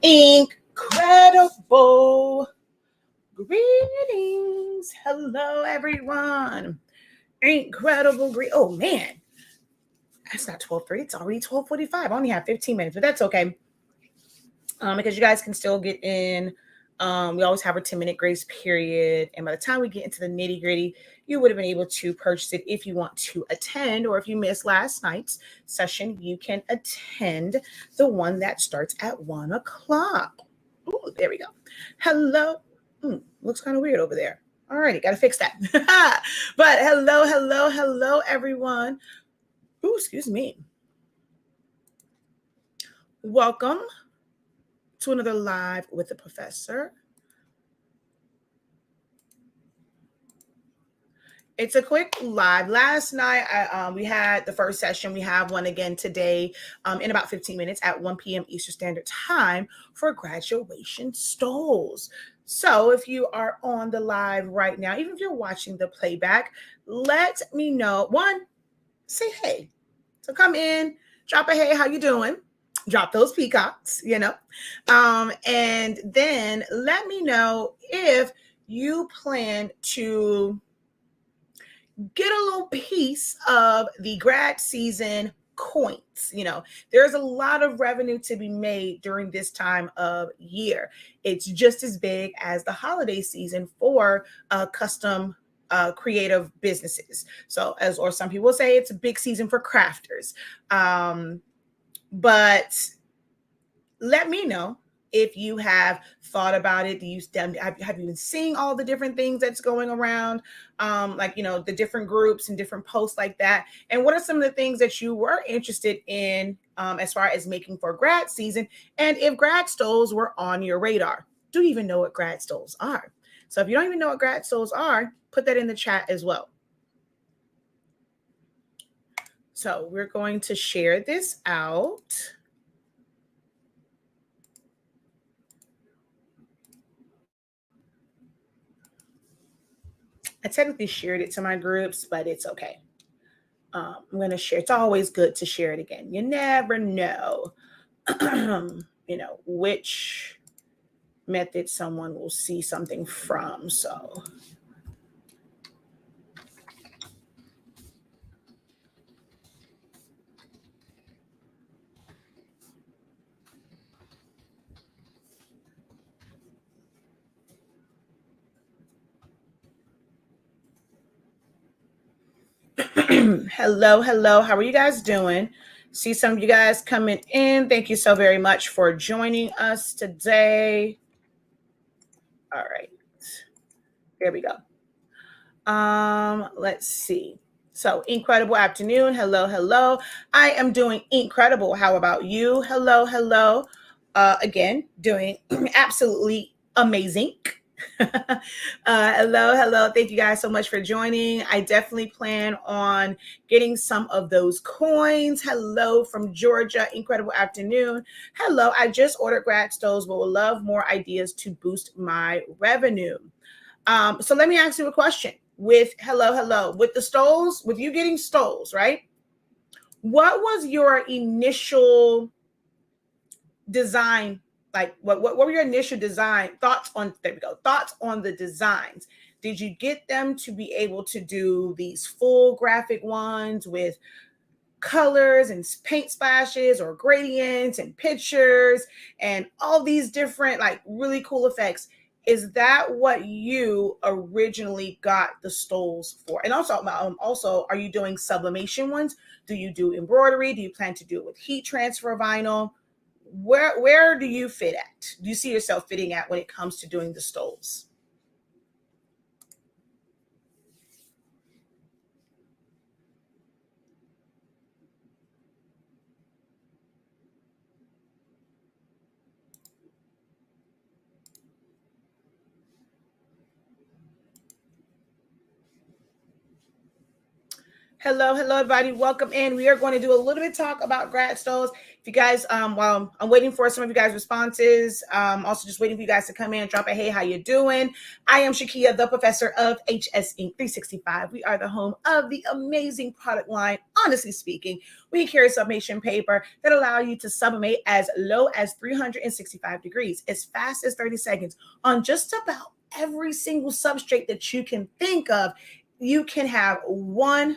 Incredible greetings. Hello, everyone. Incredible Oh, man. That's not 12:30. It's already 12:45. I only have 15 minutes, but that's okay. Because you guys can still get in. We always have a 10-minute grace period. And by the time we get into the nitty gritty, you would have been able to purchase it if you want to attend, or if you missed last night's session, you can attend the one that starts at 1 o'clock. Oh, there we go. Hello. Looks kind of weird over there. All righty, got to fix that. But hello, everyone. Oh, excuse me. Welcome to another Live with the Professor. It's a quick live. Last night, we had the first session. We have one again today in about 15 minutes at 1 p.m. Eastern Standard Time for graduation stoles. So if you are on the live right now, even if you're watching the playback, let me know. One, say hey. So come in, drop a hey, how you doing? Drop those peacocks, and then let me know if you plan to get a little piece of the grad season coins. There's a lot of revenue to be made during this time of year. It's just as big as the holiday season for custom creative businesses. Or some people say, it's a big season for crafters. But let me know if you have thought about it. Have you been seeing all the different things that's going around, the different groups and different posts like that? And what are some of the things that you were interested in as far as making for grad season? And if grad stoles were on your radar, do you even know what grad stoles are? So if you don't even know what grad stoles are, put that in the chat as well. So we're going to share this out. I technically shared it to my groups, but it's okay. I'm going to share. It's always good to share it again. You never know, which method someone will see something from. So hello. How are you guys doing? See some of you guys coming in. Thank you so very much for joining us today. All right. There we go. Let's see. So, incredible afternoon. Hello. I am doing incredible. How about you? Hello. Again, doing absolutely amazing. Hello. Thank you guys so much for joining. I definitely plan on getting some of those coins. Hello from Georgia. Incredible afternoon. Hello. I just ordered grad stoles, but would love more ideas to boost my revenue. So let me ask you a question. With the stoles, with you getting stoles, right? What was your initial design? Like, what were your initial design thoughts on? There we go. Thoughts on the designs. Did you get them to be able to do these full graphic ones with colors and paint splashes, or gradients and pictures and all these different really cool effects? Is that what you originally got the stoles for? And also, are you doing sublimation ones? Do you do embroidery? Do you plan to do it with heat transfer vinyl? Where do you fit at? Do you see yourself fitting at when it comes to doing the stoles? Hello, everybody. Welcome in. We are going to do a little bit of talk about grad stoles. If you guys, while I'm waiting for some of you guys' responses, also just waiting for you guys to come in and drop a hey, how you doing? I am Shakia, the professor of HS Inc. 365. We are the home of the amazing product line. Honestly speaking, we carry sublimation paper that allow you to sublimate as low as 365 degrees, as fast as 30 seconds on just about every single substrate that you can think of. You can have one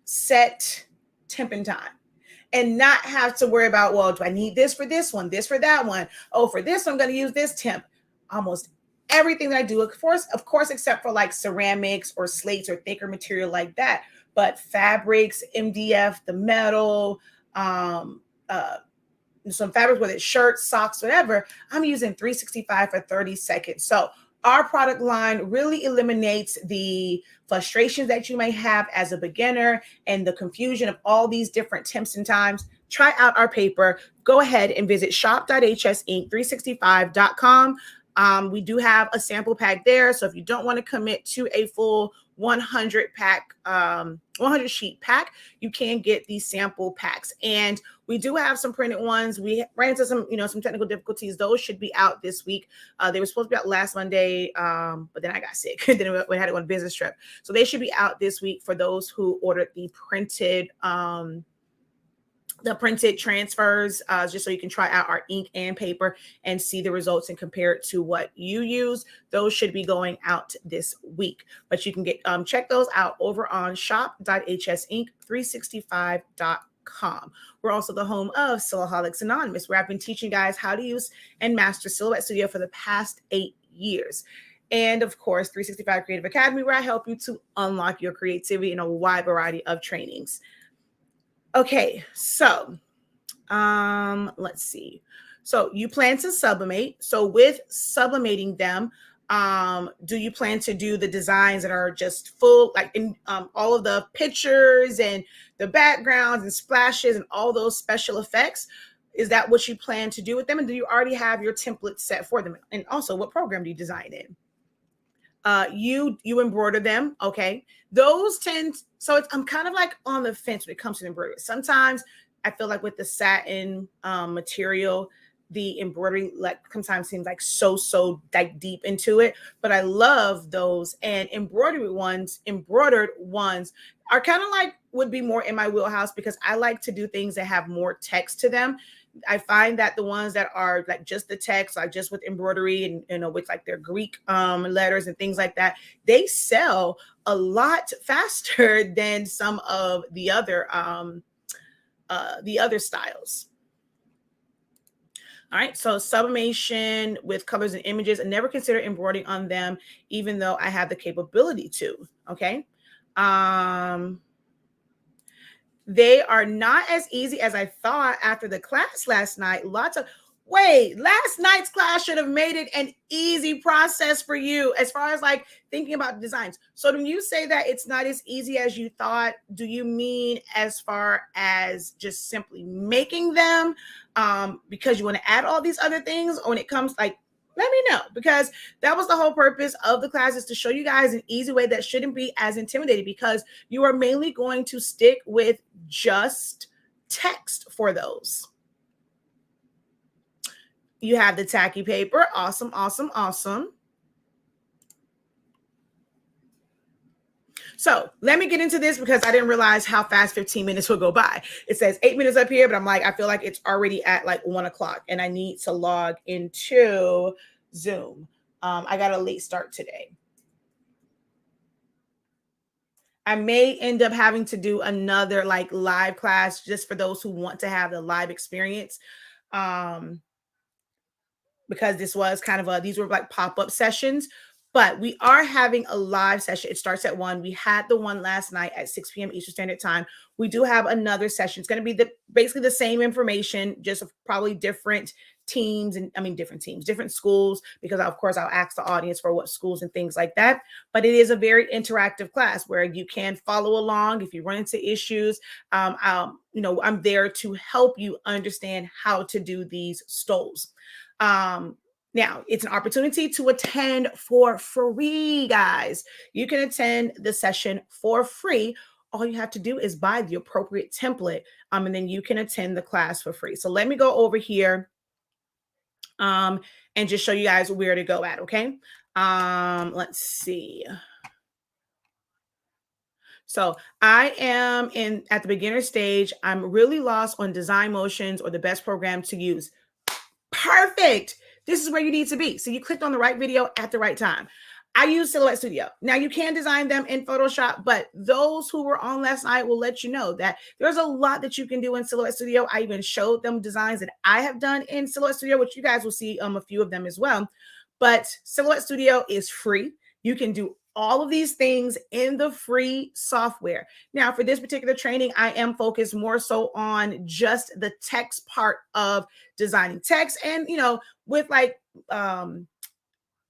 set temp and time and not have to worry about, well, do I need this for this one, this for that one? Oh, for this, I'm going to use this temp. Almost everything that I do, of course, except for like ceramics or slates or thicker material like that. But fabrics, MDF, the metal, some fabrics, whether it's shirts, socks, whatever, I'm using 365 for 30 seconds. So our product line really eliminates the frustrations that you may have as a beginner and the confusion of all these different temps and times. Try out our paper. Go ahead and visit shop.hsinc365.com. We do have a sample pack there. So if you don't want to commit to a full 100 sheet pack, you can get these sample packs. And we do have some printed ones. We ran into some technical difficulties. Those should be out this week. They were supposed to be out last Monday, but then I got sick. Then we had to go on a business trip. So they should be out this week for those who ordered the printed transfers, just so you can try out our ink and paper and see the results and compare it to what you use. Those should be going out this week, but you can get check those out over on shop.hsinc365.com. We're also the home of Silaholics Anonymous, where I've been teaching guys how to use and master Silhouette Studio for the past 8 years. And of course, 365 Creative Academy, where I help you to unlock your creativity in a wide variety of trainings. Okay, so let's see. So you plan to sublimate. So with sublimating them, do you plan to do the designs that are just full, like in all of the pictures and the backgrounds and splashes and all those special effects? Is that what you plan to do with them? And do you already have your template set for them? And also, what program do you design in? You embroider them. Okay. Those I'm kind of like on the fence when it comes to embroidery. Sometimes I feel like with the satin material, the embroidery like sometimes seems like so like deep into it, but I love those. And embroidered ones are kind of like would be more in my wheelhouse because I like to do things that have more text to them. I find that the ones that are like just the text, like just with embroidery and with like their Greek letters and things like that, they sell a lot faster than some of the other styles. All right, so sublimation with colors and images, I never consider embroidering on them, even though I have the capability to. Okay. They are not as easy as I thought after the class last night. Last night's class should have made it an easy process for you as far as like thinking about designs. So when you say that it's not as easy as you thought, do you mean as far as just simply making them because you want to add all these other things? Or when it comes like, let me know, because that was the whole purpose of the class, is to show you guys an easy way that shouldn't be as intimidating, because you are mainly going to stick with just text for those. You have the tacky paper. Awesome. So let me get into this because I didn't realize how fast 15 minutes will go by. It says 8 minutes up here, but I'm like, I feel like it's already at like 1 o'clock and I need to log into Zoom. I got a late start today. I may end up having to do another like live class just for those who want to have the live experience. Because this was kind of these were like pop-up sessions, but we are having a live session. It starts at 1. We had the one last night at 6 p.m. Eastern Standard Time. We do have another session. It's going to be basically the same information, just probably different teams different schools, because of course I'll ask the audience for what schools and things like that. But it is a very interactive class where you can follow along if you run into issues. I'm there to help you understand how to do these stoles. Now, it's an opportunity to attend for free, guys. You can attend the session for free, all you have to do is buy the appropriate template, and then you can attend the class for free. So let me go over here and just show you guys where to go at, okay? Let's see. So I am at the beginner stage. I'm really lost on design motions or the best program to use. Perfect. This is where you need to be. So you clicked on the right video at the right time. I use Silhouette Studio. Now you can design them in Photoshop, but those who were on last night will let you know that there's a lot that you can do in Silhouette Studio. I even showed them designs that I have done in Silhouette Studio, which you guys will see a few of them as well. But Silhouette Studio is free. You can do all of these things in the free software. Now, for this particular training, I am focused more so on just the text part of designing text, and with like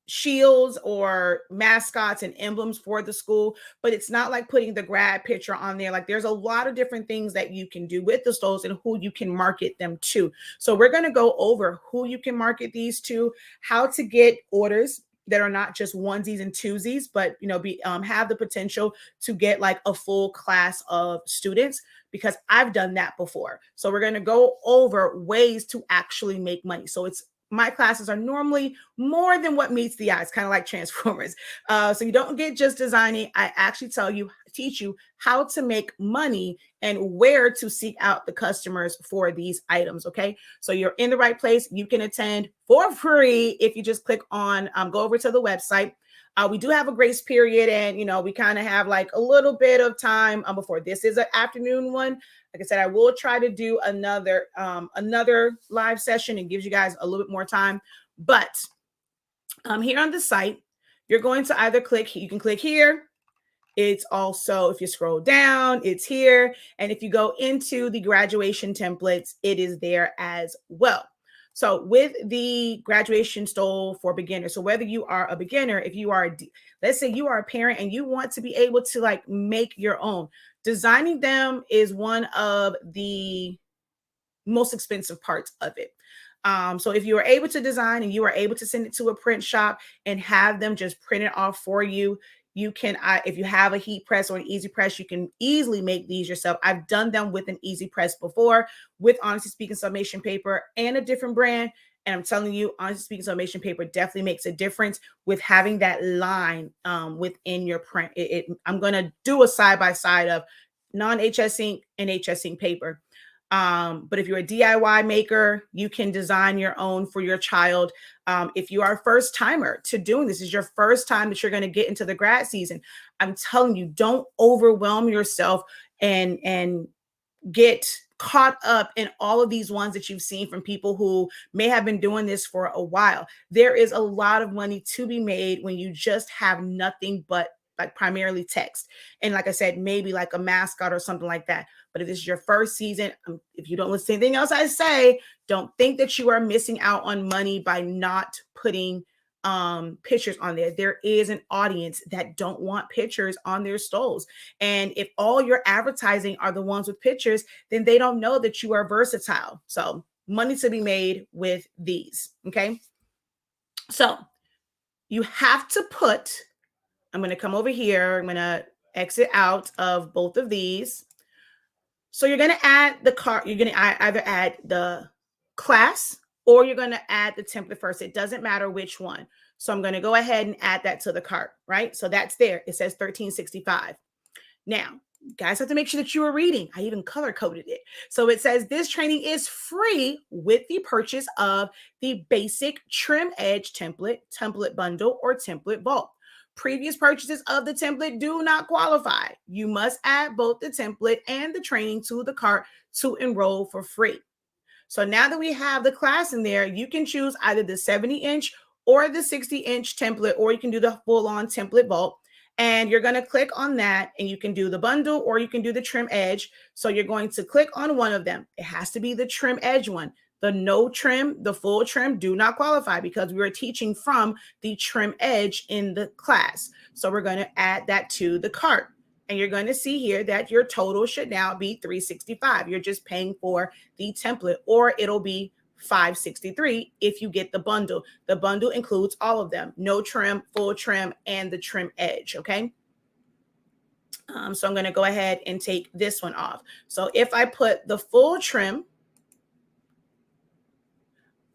shields or mascots and emblems for the school, but it's not like putting the grad picture on there. Like, there's a lot of different things that you can do with the stoles and who you can market them to. So we're going to go over who you can market these to, how to get orders that are not just onesies and twosies, but have the potential to get like a full class of students, because I've done that before. So we're going to go over ways to actually make money. So my classes are normally more than what meets the eye. It's kind of like Transformers. So you don't get just designing. I actually teach you how to make money and where to seek out the customers for these items. Okay. So you're in the right place. You can attend for free if you just click on, go over to the website. We do have a grace period, and we kind of have like a little bit of time before. This is an afternoon one. Like I said, I will try to do another live session and gives you guys a little bit more time. But here on the site, you're going to either you can click here. It's also, if you scroll down, it's here. And if you go into the graduation templates, it is there as well. So with the graduation stole for beginners, so whether you are a beginner, if you are, let's say you are a parent and you want to be able to like make your own, designing them is one of the most expensive parts of it. So if you are able to design and you are able to send it to a print shop and have them just print it off for you, you can, if you have a heat press or an easy press, you can easily make these yourself. I've done them with an easy press before, with Honestly Speaking summation paper and a different brand. And I'm telling you, Honestly Speaking summation paper definitely makes a difference with having that line within your print. I'm going to do a side-by-side of non-HS ink and HS ink paper. But if you're a DIY maker, you can design your own for your child. If you are a first timer to doing this, is your first time that you're going to get into the grad season, I'm telling you, don't overwhelm yourself and get caught up in all of these ones that you've seen from people who may have been doing this for a while. There is a lot of money to be made when you just have nothing but like primarily text. And like I said, maybe like a mascot or something like that. But if this is your first season, if you don't listen to anything else I say, don't think that you are missing out on money by not putting pictures on there. There is an audience that don't want pictures on their stoles. And if all your advertising are the ones with pictures, then they don't know that you are versatile. So money to be made with these. Okay. So you have to put, I'm going to come over here. I'm going to exit out of both of these. So you're going to add the card. You're going to either add the class or you're going to add the template first. It doesn't matter which one. So I'm going to go ahead and add that to the cart, right? So that's there. It says $13.65. Now, you guys have to make sure that you are reading. I even color coded it. So it says this training is free with the purchase of the basic trim edge template bundle, or template vault. Previous purchases of the template do not qualify. You must add both the template and the training to the cart to enroll for free. So now that we have the class in there, you can choose either the 70-inch or the 60-inch template, or you can do the full-on template vault. And you're going to click on that, and you can do the bundle or you can do the trim edge. So you're going to click on one of them. It has to be the trim edge one. The no trim, the full trim do not qualify because we are teaching from the trim edge in the class. So we're going to add that to the cart. And you're going to see here that your total should now be $365. You're just paying for the template, or it'll be $563 if you get the bundle. The bundle includes all of them: no trim, full trim, and the trim edge. Okay. So I'm going to go ahead and take this one off. So if I put the full trim,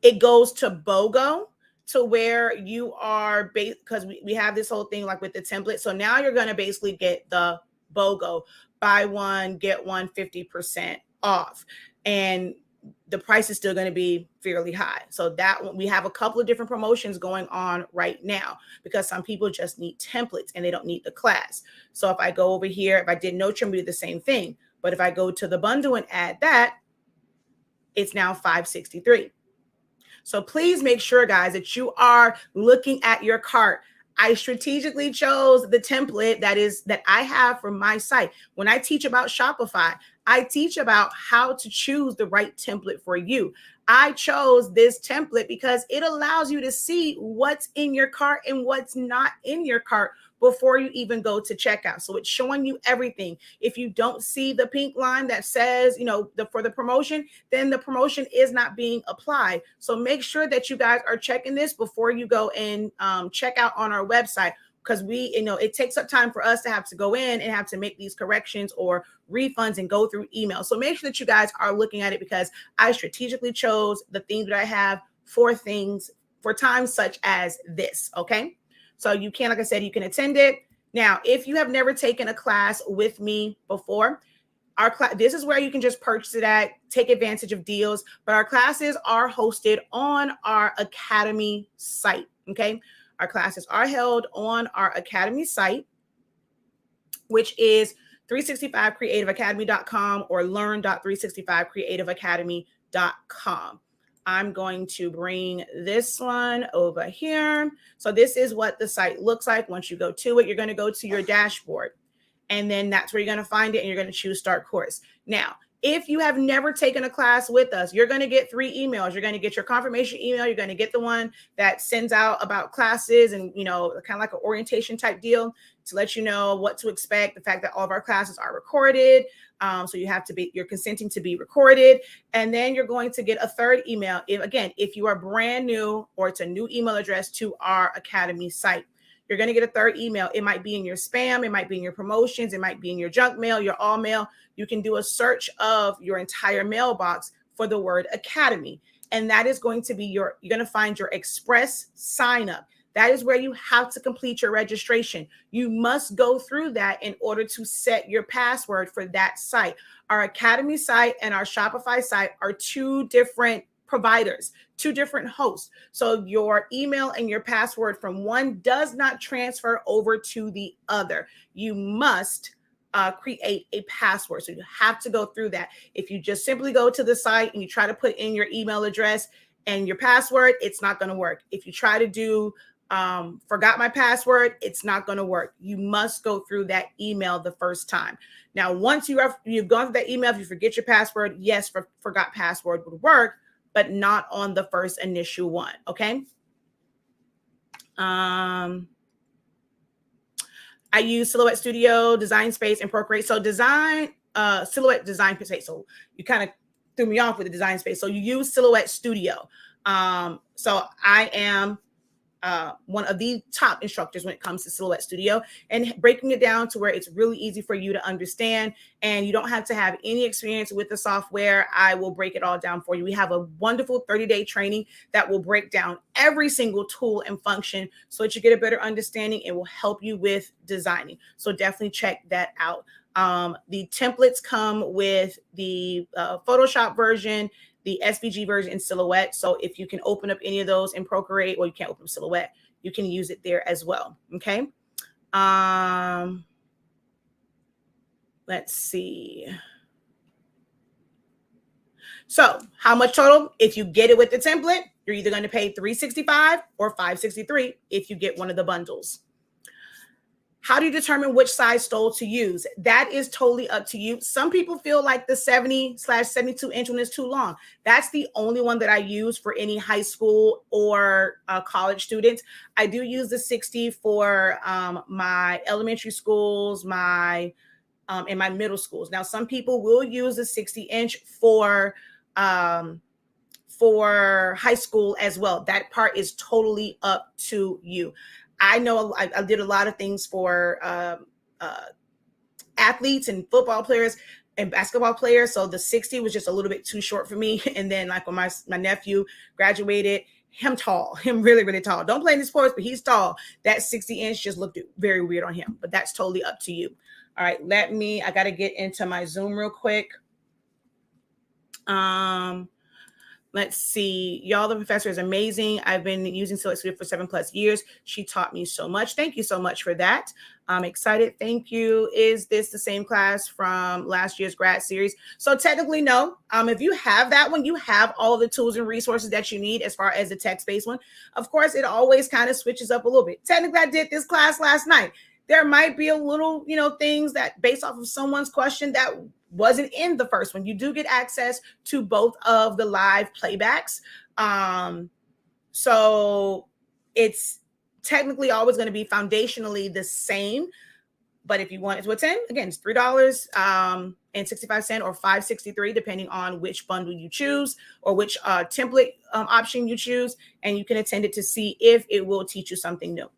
it goes to BOGO, to where you are, because we have this whole thing like with the template. So now you're going to basically get the BOGO, buy one, get one 50% off. And the price is still going to be fairly high. So that one, we have a couple of different promotions going on right now, because some people just need templates and they don't need the class. So if I go over here, if I did no trim, we do the same thing. But if I go to the bundle and add that, it's now $563. So please make sure, guys, that you are looking at your cart. I strategically chose the template that I have for my site. When I teach about Shopify, I teach about how to choose the right template for you. I chose this template because it allows you to see what's in your cart and what's not in your cart before you even go to checkout. So it's showing you everything. If you don't see the pink line that says, for the promotion, then the promotion is not being applied. So make sure that you guys are checking this before you go and check out on our website, because it takes up time for us to have to go in and have to make these corrections or refunds and go through email. So make sure that you guys are looking at it, because I strategically chose the themes that I have for times such as this. Okay. So you can, like I said, you can attend it. Now, if you have never taken a class with me before, our class, this is where you can just purchase it at, take advantage of deals. But our classes are hosted on our Academy site. Okay. Our classes are held on our Academy site, which is 365creativeacademy.com or learn.365creativeacademy.com. I'm going to bring this one over here. So this is what the site looks like. Once you go to it, you're going to go to your dashboard, and then that's where you're going to find it, and you're going to choose Start Course. Now, if you have never taken a class with us, you're going to get 3 emails. You're going to get your confirmation email. You're going to get the one that sends out about classes and, kind of like an orientation type deal to let you know what to expect. The fact that all of our classes are recorded. So you're consenting to be recorded. And then you're going to get a third email. If you are brand new or it's a new email address to our Academy site, you're going to get a third email. It might be in your spam. It might be in your promotions. It might be in your junk mail, your all mail. You can do a search of your entire mailbox for the word Academy. And that is going to be you're going to find your express sign up. That is where you have to complete your registration. You must go through that in order to set your password for that site. Our Academy site and our Shopify site are 2 different providers, 2 different hosts. So your email and your password from one does not transfer over to the other. You must create a password. So you have to go through that. If you just simply go to the site and you try to put in your email address and your password, it's not going to work. If you try to do forgot my password, it's not going to work. You must go through that email the first time. Now, once you've gone through that email, if you forget your password, yes, forgot password would work, but not on the first initial one. Okay. I use Silhouette Studio, Design Space, and Procreate. So Silhouette Design Space. So you kind of threw me off with the Design Space. So you use Silhouette Studio. So I am one of the top instructors when it comes to Silhouette Studio, and breaking it down to where it's really easy for you to understand and you don't have to have any experience with the software. I will break it all down for you. We have a wonderful 30-day training that will break down every single tool and function so that you get a better understanding. It will help you with designing. So definitely check that out. The templates come with the Photoshop version, the SVG version, in Silhouette. So if you can open up any of those in Procreate, well, you can't open up Silhouette, you can use it there as well. Okay. Let's see. So how much total? If you get it with the template, you're either going to pay $365 or $563 if you get one of the bundles. How do you determine which size stole to use? That is totally up to you. Some people feel like the 70/72 inch one is too long. That's the only one that I use for any high school or college students. I do use the 60 for my elementary schools, and my middle schools. Now, some people will use the 60 inch for high school as well. That part is totally up to you. I know I did a lot of things for athletes and football players and basketball players. So the 60 was just a little bit too short for me. And then like when my nephew graduated, him really, really tall. Don't play any sports, but he's tall. That 60-inch just looked very weird on him, but that's totally up to you. All right, I got to get into my Zoom real quick. Let's see. Y'all, the professor is amazing. I've been using Select Studio for 7+ years. She taught me so much. Thank you so much for that. I'm excited. Thank you. Is this the same class from last year's grad series? So technically, no. If you have that one, you have all the tools and resources that you need as far as the text-based one. Of course, it always kind of switches up a little bit. Technically, I did this class last night. There might be a little, things that based off of someone's question that wasn't in the first one. You do get access to both of the live playbacks. So it's technically always going to be foundationally the same. But if you want it to attend, again, it's $3.65 or $5.63, depending on which bundle you choose or which template option you choose. And you can attend it to see if it will teach you something new.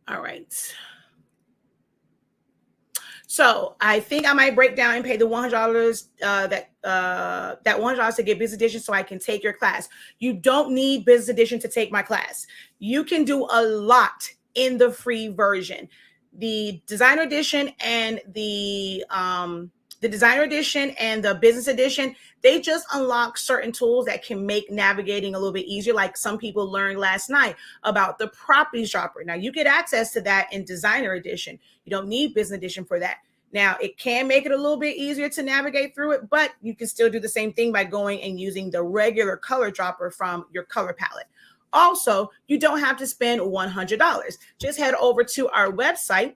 All right. So I think I might break down and pay the $100 that $100 to get business edition so I can take your class. You don't need business edition to take my class. You can do a lot in the free version. The designer edition and the designer edition and the business edition, they just unlock certain tools that can make navigating a little bit easier. Like some people learned last night about the properties dropper. Now you get access to that in designer edition. You don't need business edition for that. Now it can make it a little bit easier to navigate through it, but you can still do the same thing by going and using the regular color dropper from your color palette. Also, you don't have to spend $100. Just head over to our website.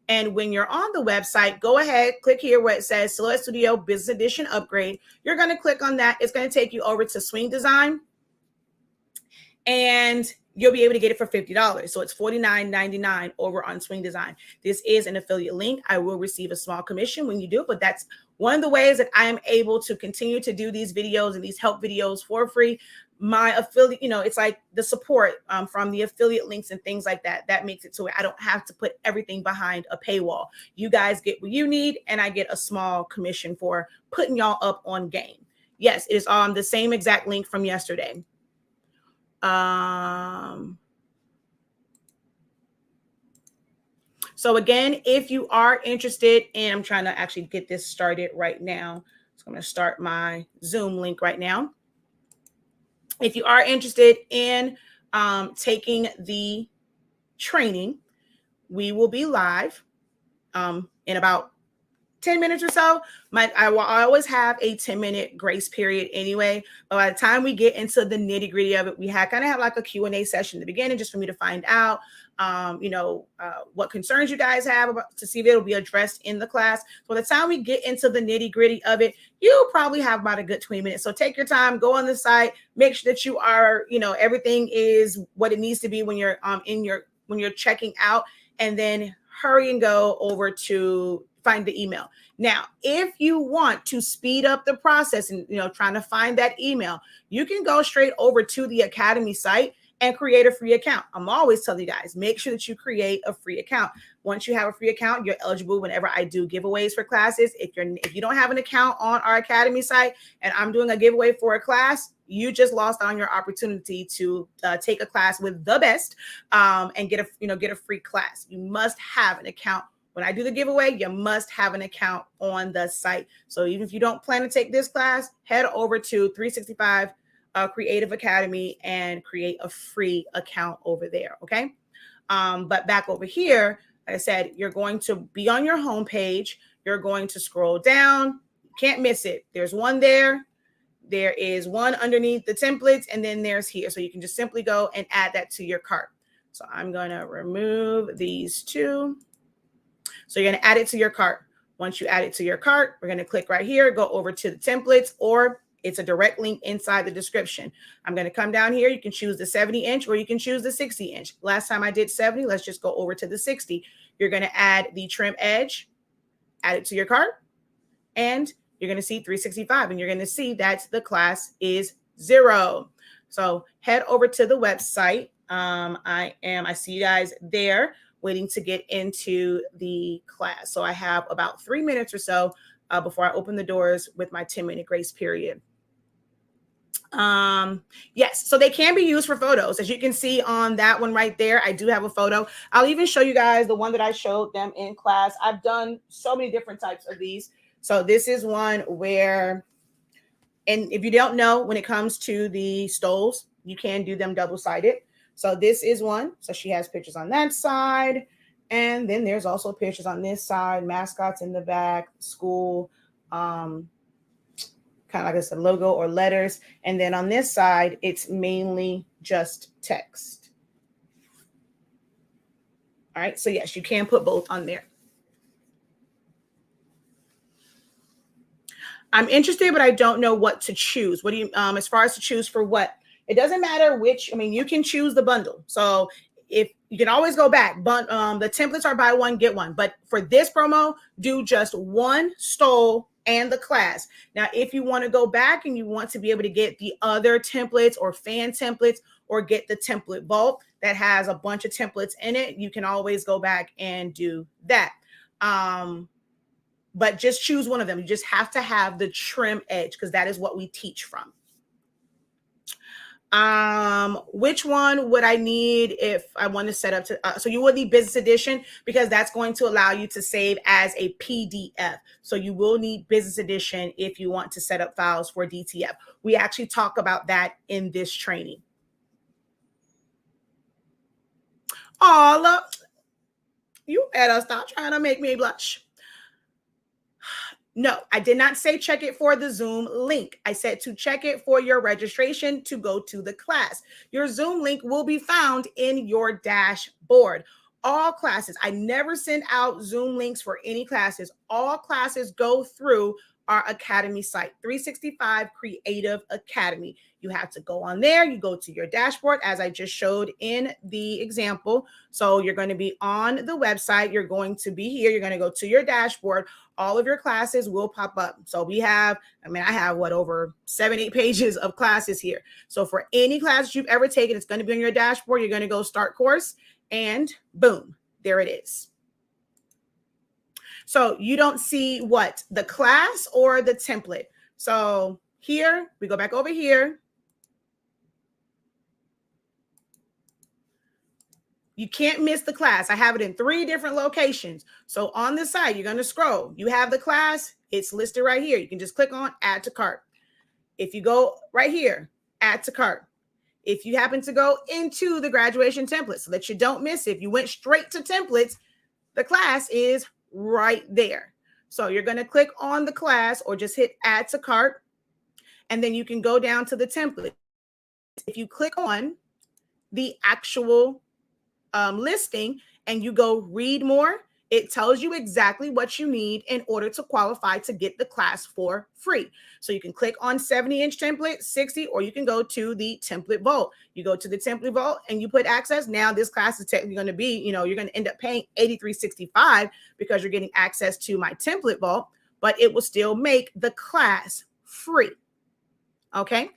And when you're on the website, go ahead, click here where it says Silhouette Studio Business Edition Upgrade. You're going to click on that. It's going to take you over to Swing Design. And you'll be able to get it for $50. So it's $49.99 over on Swing Design. This is an affiliate link. I will receive a small commission when you do it, but that's one of the ways that I am able to continue to do these videos and these help videos for free. My affiliate, it's like the support from the affiliate links and things like that. That makes it so I don't have to put everything behind a paywall. You guys get what you need, and I get a small commission for putting y'all up on game. Yes, it is on the same exact link from yesterday. So again, if you are interested, and I'm trying to actually get this started right now. So I'm going to start my Zoom link right now. If you are interested in taking the training, we will be live in about 10 minutes or so. I always have a 10-minute grace period anyway. But by the time we get into the nitty-gritty of it, we kind of have like a Q&A session in the beginning just for me to find out, what concerns you guys have about, to see if it'll be addressed in the class. So by the time we get into the nitty-gritty of it, you'll probably have about a good 20 minutes. So take your time, go on the site, make sure that you are, everything is what it needs to be when you're when you're checking out, and then hurry and go over to find the email. Now, if you want to speed up the process and, trying to find that email, you can go straight over to the Academy site and create a free account. I'm always telling you guys, make sure that you create a free account. Once you have a free account, you're eligible whenever I do giveaways for classes. If you don't have an account on our Academy site and I'm doing a giveaway for a class, you just lost on your opportunity to take a class with the best and get a free class. You must have an account. When I do the giveaway, you must have an account on the site. So even if you don't plan to take this class, head over to 365 Creative Academy and create a free account over there. Okay. But back over here, like I said, you're going to be on your homepage. You're going to scroll down. You can't miss it. There's one there. There is one underneath the templates, and then there's here. So you can just simply go and add that to your cart. So I'm going to remove these two. So you're going to add it to your cart. Once you add it to your cart, we're going to click right here, go over to the templates, or it's a direct link inside the description. I'm going to come down here. You can choose the 70-inch or you can choose the 60-inch. Last time I did 70, let's just go over to the 60. You're going to add the trim edge, add it to your cart, and you're going to see 365, and you're going to see that the class is So head over to the website. I see you guys there waiting to get into the class. So I have about 3 minutes or so before I open the doors with my 10-minute grace period. Yes, so they can be used for photos. As you can see on that one right there, I do have a photo. I'll even show you guys the one that I showed them in class. I've done so many different types of these. So this is one where, and if you don't know, when it comes to the stoles, you can do them double-sided. So this is one. So she has pictures on that side. And then there's also pictures on this side, mascots in the back, school, kind of like I said, logo or letters. And then on this side, it's mainly just text. All right. So yes, you can put both on there. I'm interested, but I don't know what to choose. What do you, as far as to choose for what? It doesn't matter which, I mean, you can choose the bundle. So if you can always go back, but the templates are buy one, get one. But for this promo, do just one stole and the class. Now, if you want to go back and you want to be able to get the other templates or fan templates or get the template vault that has a bunch of templates in it, you can always go back and do that. But just choose one of them. You just have to have the trim edge because that is what we teach from. Which one would I need if I want to set up to, so you would need business edition because that's going to allow you to save as a PDF. So you will need business edition if you want to set up files for DTF. We actually talk about that in this training. Oh, look, you better stop trying to make me blush. No, I did not say check it for the Zoom link. I said to check it for your registration to go to the class. Your Zoom link will be found in your dashboard. All classes, I never send out Zoom links for any classes. All classes go through our Academy site, 365 Creative Academy. You have to go on there. You go to your dashboard, as I just showed in the example. So you're going to be on the website. You're going to be here. You're going to go to your dashboard. All of your classes will pop up. So we have, I have over 7-8 pages of classes here. So for any class you've ever taken, it's going to be on your dashboard. You're going to go start course and boom, there it is. So you don't see what? The class or the template. So here, we go back over here. You can't miss the class. I have it in 3 different locations. So on the side, you're going to scroll. You have the class. It's listed right here. You can just click on add to cart. If you go right here, add to cart. If you happen to go into the graduation template so that you don't miss it, if you went straight to templates, the class is right there. So you're going to click on the class or just hit add to cart. And then you can go down to the template. If you click on the actual listing and you go read more, it tells you exactly what you need in order to qualify to get the class for free. So you can click on 70-inch template, 60, or you can go to the template vault. You go to the template vault and you put access. Now this class is technically going to be, you're going to end up paying $83.65 because you're getting access to my template vault, but it will still make the class free. Okay.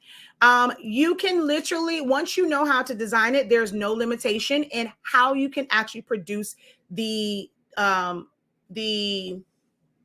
You can literally, once you know how to design it, there's no limitation in how you can actually produce the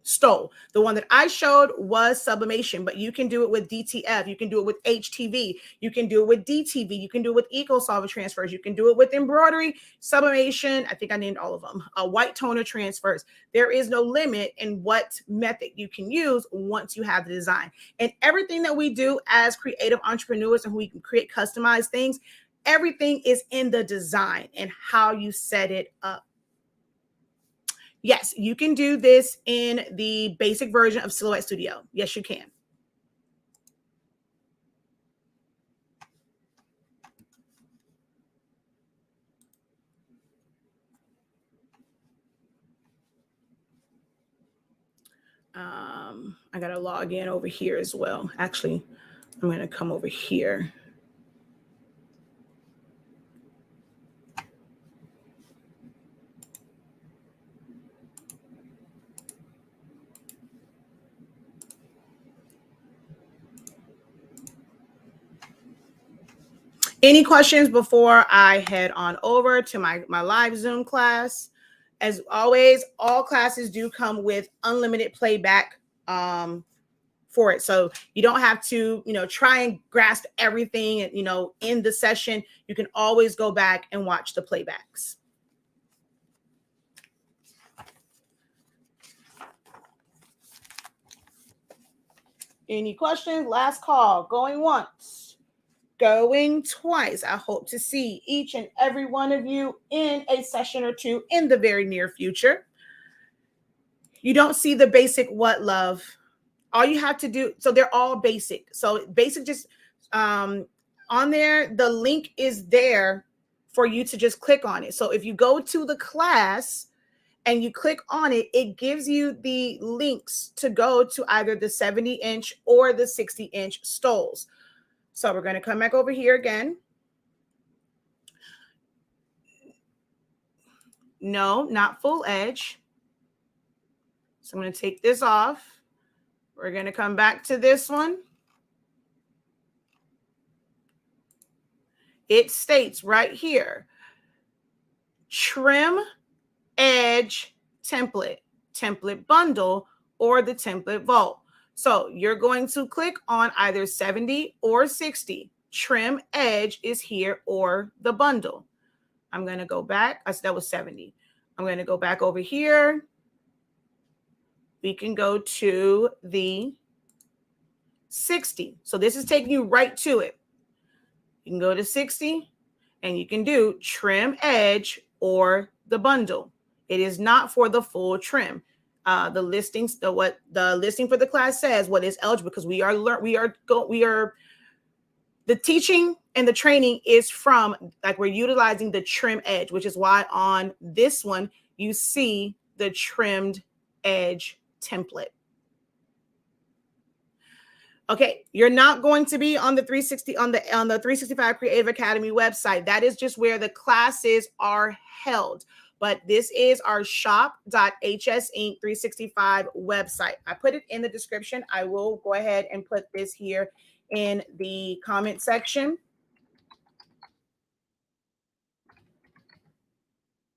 stole. The one that I showed was sublimation, but you can do it with DTF. You can do it with HTV. You can do it with DTV. You can do it with eco-solvent transfers. You can do it with embroidery, sublimation. I think I named all of them. White toner transfers. There is no limit in what method you can use once you have the design. And everything that we do as creative entrepreneurs and we can create customized things, everything is in the design and how you set it up. Yes, you can do this in the basic version of Silhouette Studio. Yes, you can. I got to log in over here as well. Actually, I'm going to come over here. Any questions before I head on over to my live Zoom class? As always, all classes do come with unlimited playback for it. So you don't have to, try and grasp everything, in the session. You can always go back and watch the playbacks. Any questions? Last call. Going once. Going twice. I hope to see each and every one of you in a session or two in the very near future. You don't see the basic what, love? All you have to do, so they're all basic. So basic, just on there, the link is there for you to just click on it. So if you go to the class and you click on it, it gives you the links to go to either the 70-inch or the 60-inch stoles. So we're going to come back over here again. No, not full edge. So I'm going to take this off. We're going to come back to this one. It states right here, trim edge template bundle, or the template vault. So you're going to click on either 70 or 60. Trim edge is here, or the bundle. I'm going to go back. I said that was 70. I'm going to go back over here. We can go to the 60. So this is taking you right to it. You can go to 60 and you can do trim edge or the bundle. It is not for the full trim. The listings, what the listing for the class says, what is eligible, because the teaching and the training is from, like, we're utilizing the trim edge, which is why on this one you see the trimmed edge template. Okay, you're not going to be on the 360 on the 365 Creative Academy website. That is just where the classes are held. But this is our shop.hsinc365 website. I put it in the description. I will go ahead and put this here in the comment section.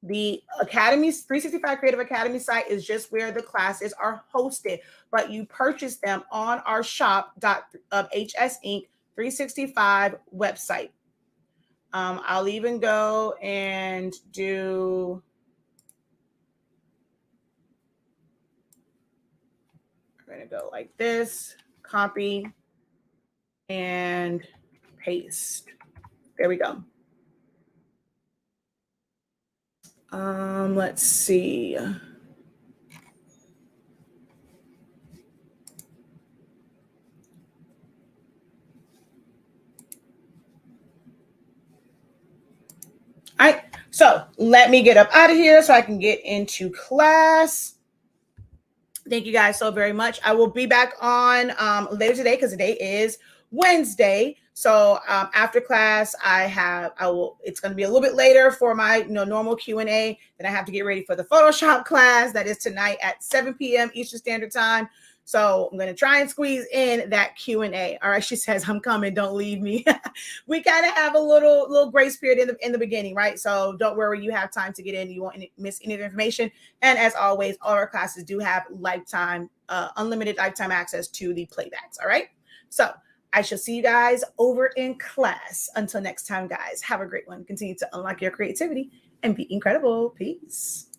The Academy's 365 Creative Academy site is just where the classes are hosted, but you purchase them on our shop.hsinc365 website. I'll even go and do, we're going to go like this, copy and paste. There we go. Let's see. All right, so let me get up out of here so I can get into class. Thank you guys so very much. I will be back on later today, because today is Wednesday. So after class, it's going to be a little bit later for my normal Q&A. Then I have to get ready for the Photoshop class that is tonight at 7 p.m. Eastern Standard Time. So I'm going to try and squeeze in that Q&A. All right, she says, I'm coming, don't leave me. We kind of have a little grace period in the beginning, right? So don't worry, you have time to get in. You won't miss any of the information. And as always, all our classes do have unlimited lifetime access to the playbacks. All right, so I shall see you guys over in class. Until next time, guys, have a great one. Continue to unlock your creativity and be incredible. Peace.